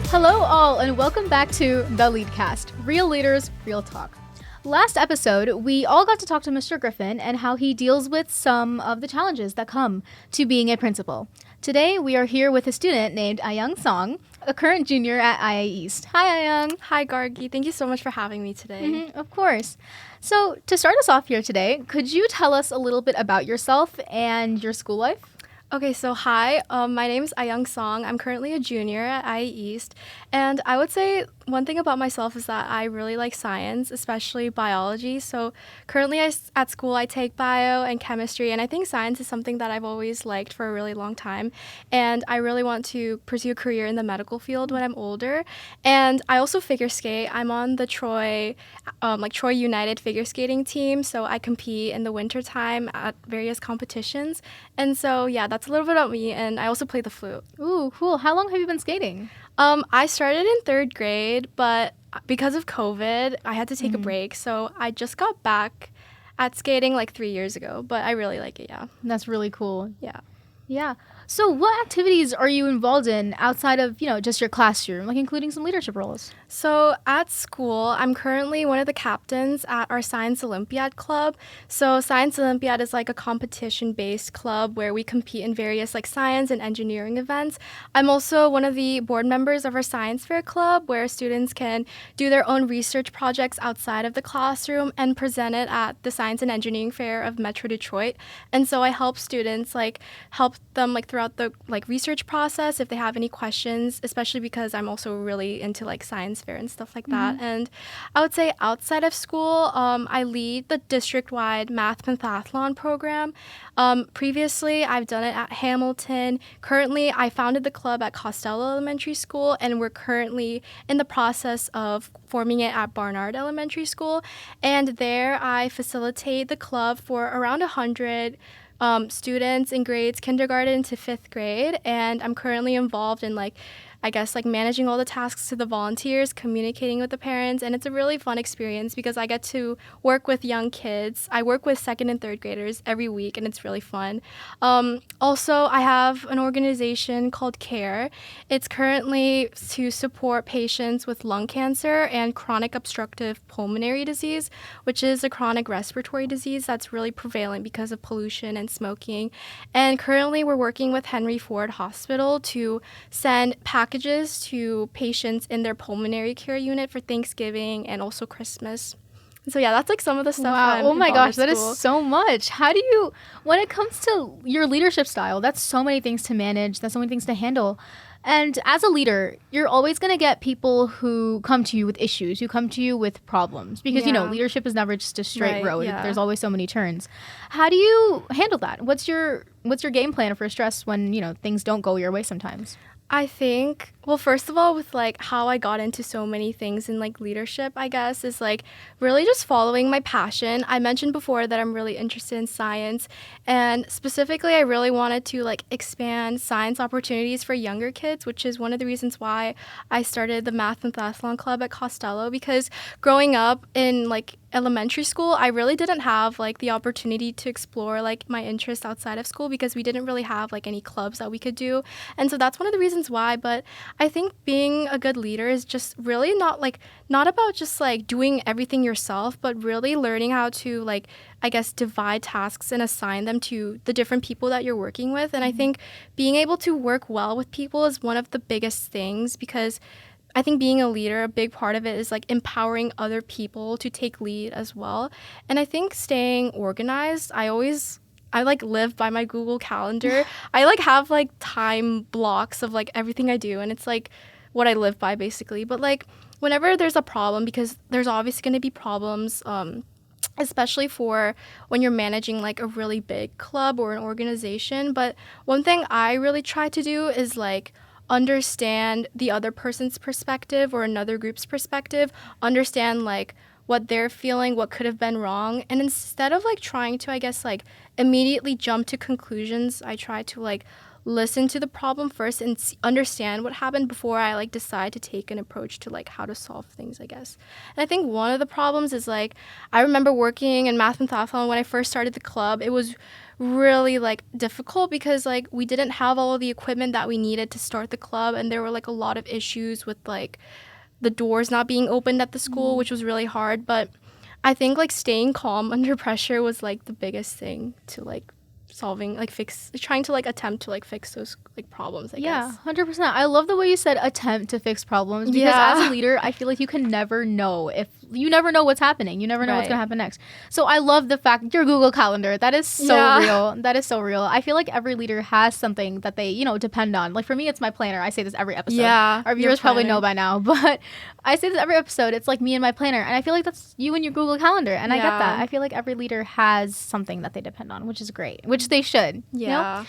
Hello, all, and welcome back to The Leadcast Real Leaders, Real Talk. Last episode, we all got to talk to Mr. Griffin and how he deals with some of the challenges that come to being a principal. Today, we are here with a student named Ahyoung Song, a current junior at IA East. Hi, Ahyoung. Hi, Gargi. Thank you so much for having me today. Of course. So, to start us off here today, could you tell us a little bit about yourself and your school life? Okay, so hi, my name is Ahyoung Song. I'm currently a junior at IA East, and I would say one thing about myself is that I really like science, especially biology. So currently at school, I take bio and chemistry, and I think science is something that I've always liked for a really long time, and I really want to pursue a career in the medical field when I'm older. And I also figure skate. I'm on the Troy United figure skating team, so I compete in the wintertime at various competitions. And so, yeah, that's a little bit about me, and I also play the flute. Ooh, cool. How long have you been skating? I started in third grade, but because of COVID, I had to take a break. So I just got back at skating like 3 years ago, but I really like it, yeah. That's really cool. Yeah. Yeah. So what activities are you involved in outside of, just your classroom, like including some leadership roles? So at school, I'm currently one of the captains at our Science Olympiad club. So Science Olympiad is like a competition-based club where we compete in various like science and engineering events. I'm also one of the board members of our science fair club where students can do their own research projects outside of the classroom and present it at the Science and Engineering Fair of Metro Detroit. And so I help students help them throughout the research process if they have any questions, especially because I'm also really into science fair and stuff like that. And I would say outside of school, I lead the district-wide math pentathlon program. Previously, I've done it at Hamilton. Currently, I founded the club at Costello Elementary School, and we're currently in the process of forming it at Barnard Elementary School. And there, I facilitate the club for around 100 students in grades kindergarten to 5th grade, and I'm currently involved in managing all the tasks to the volunteers, communicating with the parents, and it's a really fun experience because I get to work with young kids. I work with 2nd and 3rd graders every week, and it's really fun. Also, I have an organization called CARE. It's currently to support patients with lung cancer and chronic obstructive pulmonary disease, which is a chronic respiratory disease that's really prevalent because of pollution and smoking. And currently, we're working with Henry Ford Hospital to send packages to patients in their pulmonary care unit for Thanksgiving and also Christmas. So yeah, that's some of the stuff. Wow. Oh my gosh, that is so much. How do you, when it comes to your leadership style, that's so many things to manage, that's so many things to handle. And as a leader, you're always going to get people who come to you with issues, who come to you with problems, because, leadership is never just a straight road. Yeah. There's always so many turns. How do you handle that? What's your game plan for stress when, things don't go your way sometimes? I think, well, first of all, with how I got into so many things in leadership, I guess, is really just following my passion. I mentioned before that I'm really interested in science, and specifically I really wanted to expand science opportunities for younger kids, which is one of the reasons why I started the Math Pentathlon Club at Costello, because growing up in elementary school, I really didn't have the opportunity to explore my interests outside of school because we didn't really have any clubs that we could do. And so that's one of the reasons why. But I think being a good leader is just really not about just doing everything yourself, but really learning how to I guess divide tasks and assign them to the different people that you're working with. And I think being able to work well with people is one of the biggest things, because I think being a leader, a big part of it is empowering other people to take lead as well. And I think staying organized, I live by my Google Calendar. I have time blocks of everything I do, and it's what I live by basically. But whenever there's a problem, because there's obviously going to be problems, especially for when you're managing a really big club or an organization. But one thing I really try to do is understand the other person's perspective or another group's perspective, understand what they're feeling, what could have been wrong. And instead of trying to, I guess, immediately jump to conclusions, I try to listen to the problem first and understand what happened before I decide to take an approach to how to solve things, I guess. And I think one of the problems is I remember working in Math Pentathlon when I first started the club. It was really like difficult because like we didn't have all of the equipment that we needed to start the club, and there were like a lot of issues with like the doors not being opened at the school, which was really hard. But I think like staying calm under pressure was like the biggest thing to like solving, like trying to like attempt to like fix those like problems, I Yeah, guess. 100%. I love the way you said attempt to fix problems because as a leader, I feel like you can never know you never know what's happening. You never know what's going to happen next. So I love the fact your Google Calendar, that is so real. That is so real. I feel like every leader has something that they, depend on. Like for me, it's my planner. I say this every episode. Yeah. Our viewers probably know by now, but I say this every episode. It's like me and my planner. And I feel like that's you and your Google Calendar. And I get that. I feel like every leader has something that they depend on, which is great, which they should. Yeah.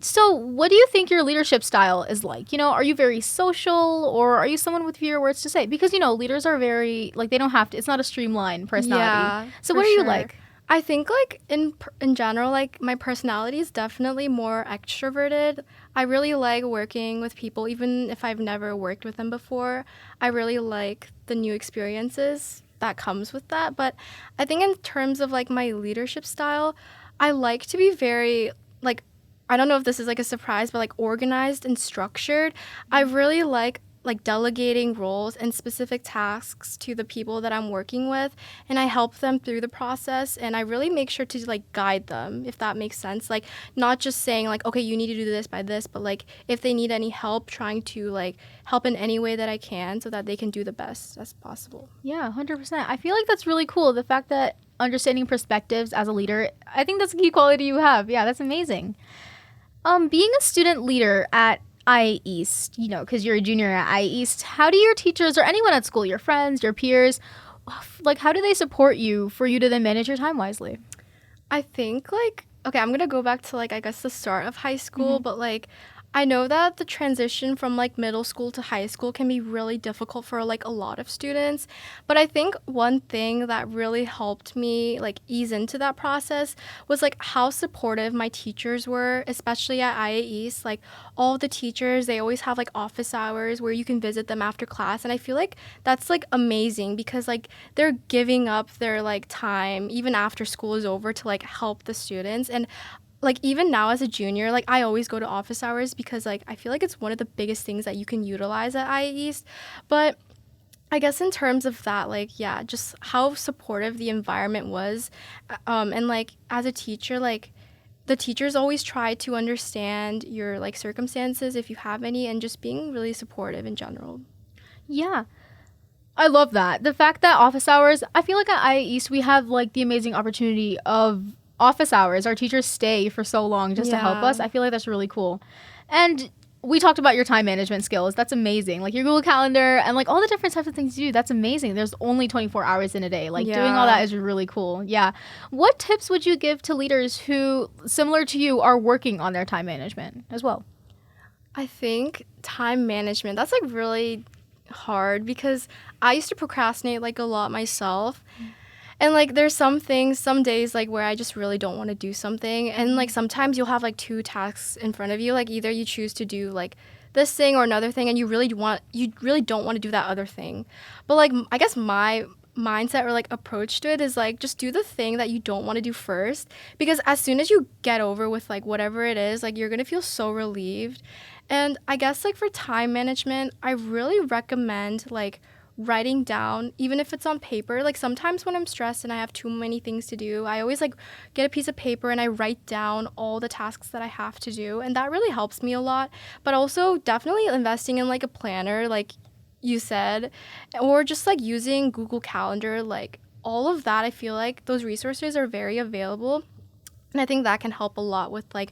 So what do you think your leadership style is like? Are you very social, or are you someone with fewer words to say? Because, leaders are very, like, they don't have to, it's not a streamlined personality. Yeah, so what are you like? I think like in general, like my personality is definitely more extroverted. I really like working with people, even if I've never worked with them before. I really like the new experiences that comes with that. But I think in terms of like my leadership style, I like to be very like, I don't know if this is like a surprise, but like organized and structured. I really like delegating roles and specific tasks to the people that I'm working with, and I help them through the process, and I really make sure to like guide them, if that makes sense. Like not just saying like, okay, you need to do this by this, but like if they need any help, trying to like help in any way that I can so that they can do the best as possible. Yeah, 100%. I feel like that's really cool. The fact that understanding perspectives as a leader, I think that's a key quality you have. Yeah, that's amazing. Being a student leader at IE East, because you're a junior at IE East, how do your teachers or anyone at school, your friends, your peers, like how do they support you for you to then manage your time wisely? I think like, okay, I'm going to go back to like, I guess the start of high school, but like I know that the transition from like middle school to high school can be really difficult for like a lot of students. But I think one thing that really helped me like ease into that process was like how supportive my teachers were, especially at IA East. Like all the teachers, they always have like office hours where you can visit them after class. And I feel like that's like amazing because like they're giving up their like time even after school is over to like help the students. And like even now as a junior, like I always go to office hours because like I feel like it's one of the biggest things that you can utilize at IA East. But I guess in terms of that, like, yeah, just how supportive the environment was. And like as a teacher, like the teachers always try to understand your like circumstances if you have any, and just being really supportive in general. Yeah. I love that. The fact that office hours, I feel like at IA East we have like the amazing opportunity of office hours. Our teachers stay for so long just to help us. I feel like that's really cool. And we talked about your time management skills. That's amazing. Like your Google Calendar and like all the different types of things you do. That's amazing. There's only 24 hours in a day. Like doing all that is really cool. Yeah. What tips would you give to leaders who, similar to you, are working on their time management as well? I think time management, that's like really hard because I used to procrastinate like a lot myself. And like there's some days like where I just really don't want to do something, and like sometimes you'll have like two tasks in front of you, like either you choose to do like this thing or another thing, and you really don't want to do that other thing. But like I guess my mindset or like approach to it is like just do the thing that you don't want to do first, because as soon as you get over with like whatever it is, like you're gonna feel so relieved. And I guess like for time management, I really recommend like writing down, even if it's on paper. Like sometimes when I'm stressed and I have too many things to do, I always like get a piece of paper and I write down all the tasks that I have to do, and that really helps me a lot. But also definitely investing in like a planner, like you said, or just like using Google Calendar, like all of that. I feel like those resources are very available, and I think that can help a lot with like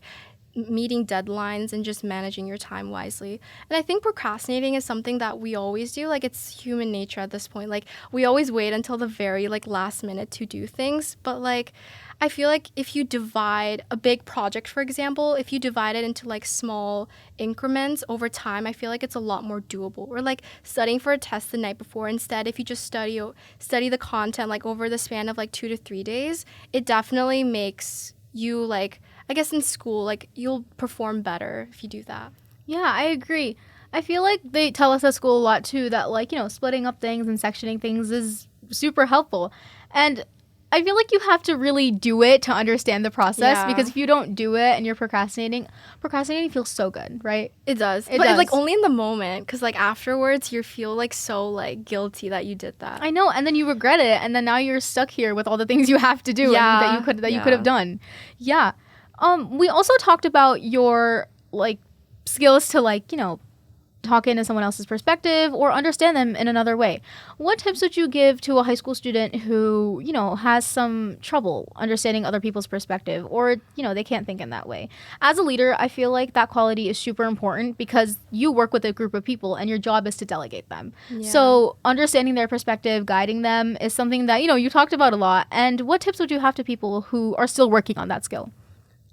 meeting deadlines and just managing your time wisely. And I think procrastinating is something that we always do. Like it's human nature at this point. Like we always wait until the very like last minute to do things. But like I feel like if you divide a big project, for example, if you divide it into like small increments over time, I feel like it's a lot more doable. Or like studying for a test the night before, instead if you just study the content like over the span of like 2 to 3 days, it definitely makes you like, I guess in school, like you'll perform better if you do that. Yeah, I agree. I feel like they tell us at school a lot too that like, splitting up things and sectioning things is super helpful. And I feel like you have to really do it to understand the process, Yeah. because if you don't do it and you're procrastinating feels so good, right? It does. It But does. like only in the moment, because like afterwards you feel like so like guilty that you did that. I know, and then you regret it, and then now you're stuck here with all the things you have to do and that you could have done. Yeah. We also talked about your like skills to like, talk into someone else's perspective or understand them in another way. What tips would you give to a high school student who, has some trouble understanding other people's perspective, or, they can't think in that way? As a leader, I feel like that quality is super important because you work with a group of people and your job is to delegate them. Yeah. So understanding their perspective, guiding them is something that, you talked about a lot. And what tips would you have to people who are still working on that skill?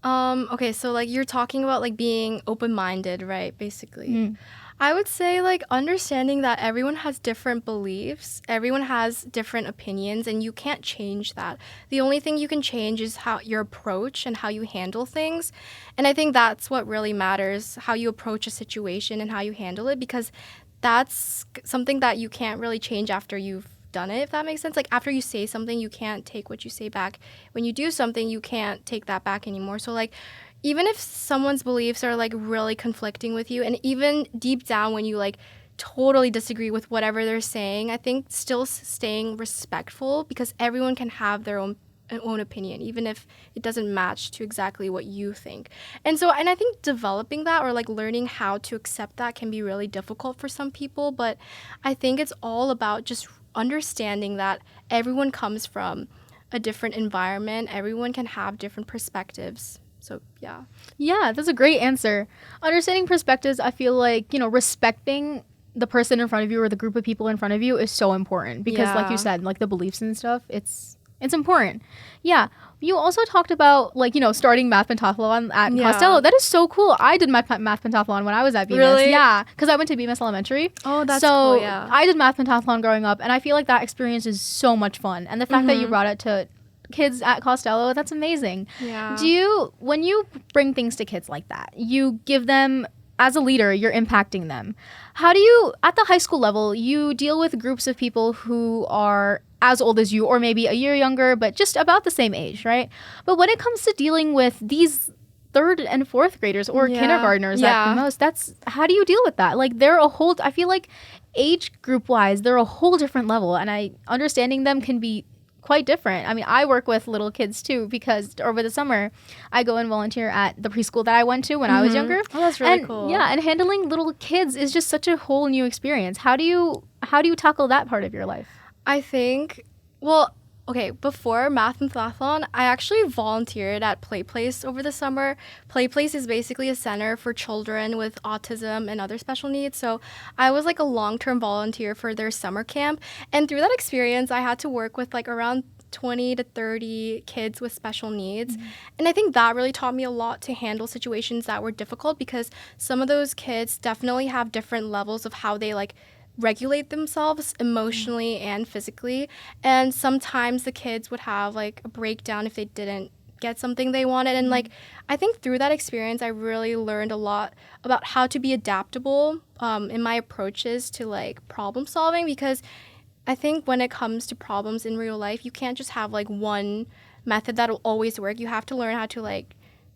Okay, so like you're talking about like being open-minded, right? Basically. I would say like understanding that everyone has different beliefs, everyone has different opinions, and you can't change that. The only thing you can change is how your approach and how you handle things. And I think that's what really matters, how you approach a situation and how you handle it, because that's something that you can't really change after you've done it, if that makes sense. Like after you say something, you can't take what you say back. When you do something, you can't take that back anymore. So like even if someone's beliefs are like really conflicting with you, and even deep down when you like totally disagree with whatever they're saying, I think still staying respectful, because everyone can have their own opinion, even if it doesn't match to exactly what you think. And I think developing that, or like learning how to accept that, can be really difficult for some people. But I think it's all about just understanding that everyone comes from a different environment, everyone can have different perspectives. So, yeah. Yeah, that's a great answer. Understanding perspectives, I feel like, respecting the person in front of you or the group of people in front of you is so important because, like you said, like the beliefs and stuff, it's important. Yeah. You also talked about, like, starting math pentathlon at Costello. That is so cool. I did my math pentathlon when I was at Bemis. Really? Yeah, because I went to Bemis Elementary. Oh, that's cool, yeah. I did math pentathlon growing up, and I feel like that experience is so much fun. And the fact that you brought it to kids at Costello, that's amazing. Yeah. When you bring things to kids like that, you give them, as a leader, you're impacting them. How do you, at the high school level, you deal with groups of people who are as old as you, or maybe a year younger, but just about the same age, right? But when it comes to dealing with these third and fourth graders or kindergartners at the most, how do you deal with that? Like, I feel like age group wise, they're a whole different level, and understanding them can be quite different. I mean, I work with little kids too, because over the summer I go and volunteer at the preschool that I went to when I was younger. Oh, that's really cool. Yeah, and handling little kids is just such a whole new experience. How do you tackle that part of your life? I think, before Math and Pentathlon, I actually volunteered at Play Place over the summer. Play Place is basically a center for children with autism and other special needs. So I was like a long-term volunteer for their summer camp. And through that experience, I had to work with like around 20 to 30 kids with special needs. And I think that really taught me a lot to handle situations that were difficult, because some of those kids definitely have different levels of how they like regulate themselves emotionally and physically. And sometimes the kids would have like a breakdown if they didn't get something they wanted. And like, I think through that experience, I really learned a lot about how to be adaptable in my approaches to like problem solving, because I think when it comes to problems in real life, you can't just have like one method that will always work. You have to learn how to like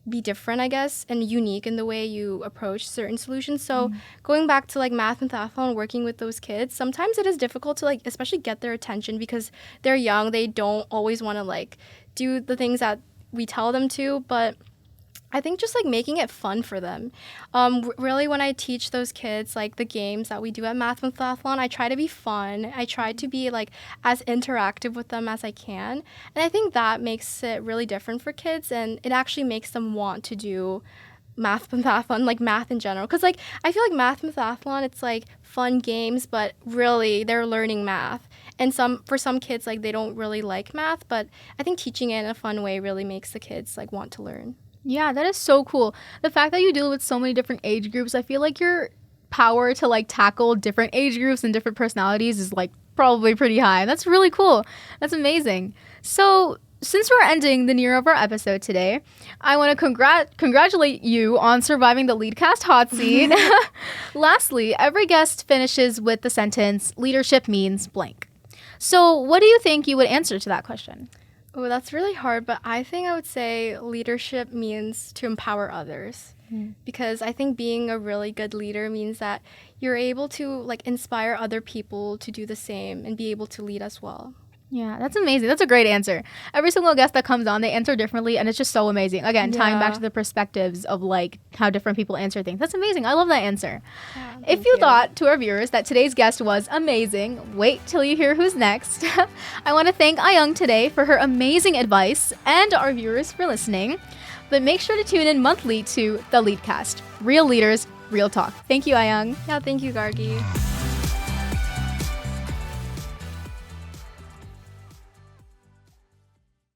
be different, I guess, and unique in the way you approach certain solutions. So going back to like Math and Pentathlon, working with those kids, sometimes it is difficult to like especially get their attention, because they're young. They don't always want to like do the things that we tell them to, but I think just like making it fun for them. Really, when I teach those kids like the games that we do at Math and Pentathlon, I try to be fun. I try to be like as interactive with them as I can. And I think that makes it really different for kids, and it actually makes them want to do Math Pentathlon, like math in general. Because like I feel like Math Pentathlon, it's like fun games, but really they're learning math. And for some kids, like they don't really like math, but I think teaching it in a fun way really makes the kids like want to learn. Yeah, that is so cool. The fact that you deal with so many different age groups, I feel like your power to like tackle different age groups and different personalities is like probably pretty high. That's really cool. That's amazing. So since we're ending the near of our episode today, I want to congratulate you on surviving the Leadcast hot seat. Lastly, every guest finishes with the sentence, leadership means blank. So what do you think you would answer to that question? Oh, that's really hard, but I think I would say leadership means to empower others. Because I think being a really good leader means that you're able to like inspire other people to do the same and be able to lead as well. Yeah, that's amazing. That's a great answer. Every single guest that comes on, they answer differently, and it's just so amazing. Again, tying back Yeah. to the perspectives of like how different people answer things. That's amazing. I love that answer. Yeah, If thank you thought, to our viewers, that today's guest was amazing, wait till you hear who's next. I want to thank Ahyoung today for her amazing advice and our viewers for listening. But make sure to tune in monthly to The Leadcast. Real leaders, real talk. Thank you, Ahyoung. Yeah, thank you, Gargi.